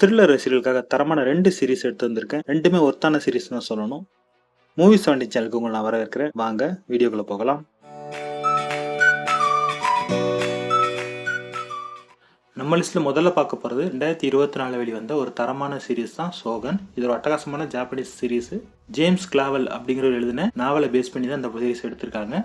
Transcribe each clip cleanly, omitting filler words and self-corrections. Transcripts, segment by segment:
Thriller ரசிகர்களுக்காக தரமான 2 series எடுத்து வந்திருக்கேன். 2மே ஒர்த்தான சீரிஸ் தான் சொல்லணும். மூவி 70 சேனலுக்கு உங்களை நான் வரவேற்கிறேன். வாங்க வீடியோக்குள்ள போகலாம். நம்ம லிஸ்ட்ல முதல்ல பார்க்க போகிறது 2024 வெளிவந்த ஒரு தரமான சீரிஸ் தான் சோகன். இது ஒரு அட்டகாசமான ஜாப்பனீஸ் சீரிஸ். ஜேம்ஸ் கிளாவல் அப்படிங்கிறவர் எழுதின நாவலை பேஸ் பண்ணி தான் இந்த சீரிஸ் எடுத்திருக்காங்க.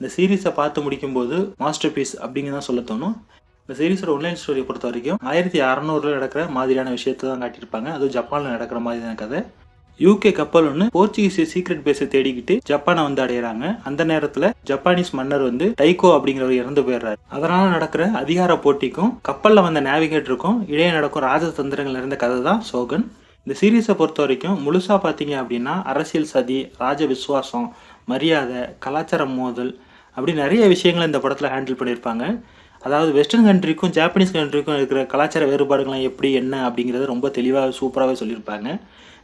இந்த சீரிஸை பார்த்து முடிக்கும்போது மாஸ்டர் பீஸ் அப்படிங்க தான் சொல்ல தோணும். இந்த சீரிஸோட ஒன்லைன் ஸ்டோரியை பொறுத்த வரைக்கும் 1600 நடக்கிற மாதிரியான விஷயத்தை தான் காட்டியிருப்பாங்க. அதுவும் ஜப்பானில் நடக்கிற மாதிரியான கதை. யூகே கப்பல் ஒன்று போர்ச்சுகீஸ் சீக்ரெட் பேஸை தேடிக்கிட்டு ஜப்பானை வந்து அடையிறாங்க. அந்த நேரத்தில் ஜப்பானீஸ் மன்னர் வந்து டைகோ அப்படிங்கிறவர் இறந்து போயிடுறாரு. அதனால நடக்கிற அதிகார போட்டிக்கும் கப்பலில் வந்த நேவிகேட்டருக்கும் இடையே நடக்கும் ராஜதந்திரங்கள் இருந்த கதை தான் சோகன். இந்த சீரீஸை பொறுத்த வரைக்கும் முழுசாக பார்த்தீங்க அப்படின்னா அரசியல் சதி, ராஜ விசுவாசம், மரியாதை, கலாச்சார மோதல் அப்படி நிறைய விஷயங்களை இந்த படத்தில் ஹேண்டில் பண்ணியிருப்பாங்க. அதாவது வெஸ்டர்ன் கண்ட்ரிக்கும் ஜாப்பனீஸ் கண்ட்ரிக்கும் இருக்கிற கலாச்சார வேறுபாடுகள்லாம் எப்படி என்ன அப்படிங்கிறத ரொம்ப தெளிவாக சூப்பராகவே சொல்லியிருப்பாங்க.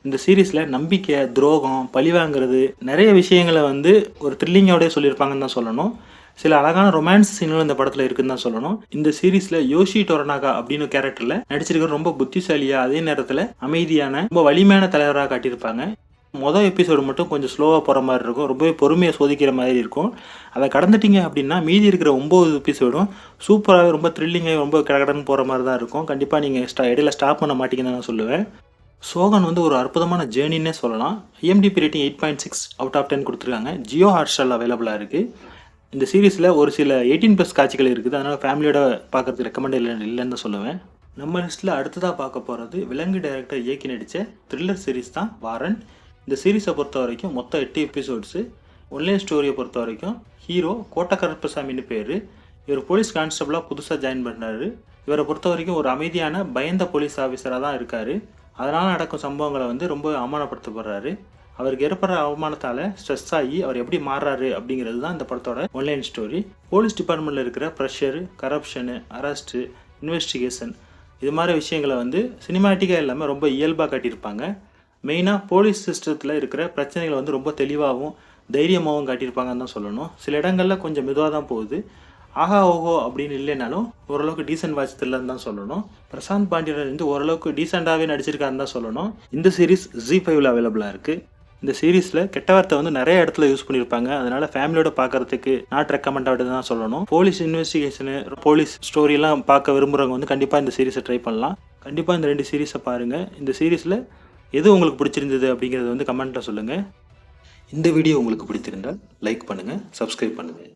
இந்த சீரீஸில் நம்பிக்கை, துரோகம், பழிவாங்கிறது நிறைய விஷயங்களை வந்து ஒரு த்ரில்லிங்கோடய சொல்லியிருப்பாங்கன்னு தான் சொல்லணும். சில அழகான ரொமான்ஸ் சீன்களும் இந்த படத்தில் இருக்குன்னு தான் சொல்லணும். இந்த சீரீஸில் யோஷி டொரனாகா அப்படின்னு கேரக்டரில் நடிச்சிருக்கிற ரொம்ப புத்திசாலியாக, அதே நேரத்தில் அமைதியான, ரொம்ப வலிமையான தலைவராக காட்டியிருப்பாங்க. மொதல் எபிசோடு மட்டும் கொஞ்சம் ஸ்லோவாக போகிற மாதிரி இருக்கும், ரொம்பவே பொறுமையாக சோதிக்கிற மாதிரி இருக்கும். அதை கடந்துட்டிங்க அப்படின்னா மீதி இருக்கிற 9 எபிசோடும் சூப்பராகவே ரொம்ப த்ரில்லிங்காக ரொம்ப கடகடன்னு போகிற மாதிரி தான் இருக்கும். கண்டிப்பாக நீங்கள் இடையில ஸ்டாப் பண்ண மாட்டீங்கன்னு நான் சொல்லுவேன். சோகன் வந்து ஒரு அற்புதமான ஜேர்னின்னே சொல்லலாம். IMDb ரேட்டிங் 8.6 அவுட் ஆஃப் 10 கொடுத்துருக்காங்க. ஜியோ ஹாட்ஸ்டாரில் அவைலபிளாக இருக்குது. இந்த சீரீஸில் ஒரு சில 18+ காட்சிகள் இருக்குது. அதனால் ஃபேமிலியோட பார்க்குறதுக்கு ரெக்கமெண்ட் இல்லைன்னு தான் சொல்லுவேன். நம்ம லிஸ்ட்டில் அடுத்ததாக பார்க்க போகிறது விலங்கு டைரக்டர் இயக்கி நடித்த த்ரில்லர் சீரீஸ் தான் வாரன். இந்த சீரீஸை பொறுத்த வரைக்கும் மொத்தம் 8 எபிசோட்ஸு. ஒன்லைன் ஸ்டோரியை பொறுத்த வரைக்கும் ஹீரோ கோட்டக்கருப்பசாமின்னு பேர். இவர் போலீஸ் கான்ஸ்டபிளாக புதுசாக ஜாயின் பண்ணார். இவரை பொறுத்த வரைக்கும் ஒரு அமைதியான பயந்த போலீஸ் ஆஃபீஸராக தான் இருக்கார். அதனால் நடக்கும் சம்பவங்களை வந்து ரொம்ப அவமானப்படுத்தப்படுறாரு. அவருக்கு ஏற்படுற அவமானத்தால் ஸ்ட்ரெஸ் ஆகி அவர் எப்படி மாறுறாரு அப்படிங்கிறது தான் இந்த படத்தோட ஒன்லைன் ஸ்டோரி. போலீஸ் டிபார்ட்மெண்ட்டில் இருக்கிற ப்ரெஷரு, கரப்ஷனு, அரெஸ்ட்டு, இன்வெஸ்டிகேஷன் இது மாதிரி விஷயங்களை வந்து சினிமாட்டிக்காக இல்லாமல் ரொம்ப இயல்பாக காட்டியிருப்பாங்க. மெயினாக போலீஸ் சிஸ்டத்தில் இருக்கிற பிரச்சனைகளை வந்து ரொம்ப தெளிவாகவும் தைரியமாகவும் காட்டியிருப்பாங்கன்னு தான் சொல்லணும். சில இடங்களில் கொஞ்சம் மெதுவாக தான் போகுது. ஆஹா ஓஹோ அப்படின்னு இல்லைனாலும் ஓரளவுக்கு டீசென்ட் வாட்ச் த்ரில்லர்னு தான் சொல்லணும். பிரசாந்த் பாண்டியன் வந்து ஓரளவுக்கு டீசெண்டாகவே நடிச்சிருக்காருன்னு தான் சொல்லணும். இந்த சீரீஸ் ZEE5ல் அவைலபிளாக இருக்குது. இந்த சீரீஸில் கெட்ட வார்த்தை வந்து நிறைய இடத்துல யூஸ் பண்ணியிருப்பாங்க. அதனால் ஃபேமிலியோட பார்க்குறதுக்கு நாட் ரெக்கமெண்டட் தான் சொல்லணும். போலீஸ் இன்வெஸ்டிகேஷனு, போலீஸ் ஸ்டோரியெல்லாம் பார்க்க விரும்புகிறவங்க வந்து கண்டிப்பாக இந்த சீரீஸை ட்ரை பண்ணலாம். கண்டிப்பாக இந்த 2 சீரீஸை பாருங்கள். இந்த சீரீஸில் எது உங்களுக்கு பிடிச்சிருந்தது அப்படிங்கிறத வந்து கமெண்ட்டில் சொல்லுங்கள். இந்த வீடியோ உங்களுக்கு பிடித்திருந்தால் லைக் பண்ணுங்கள், சப்ஸ்கிரைப் பண்ணுங்கள்.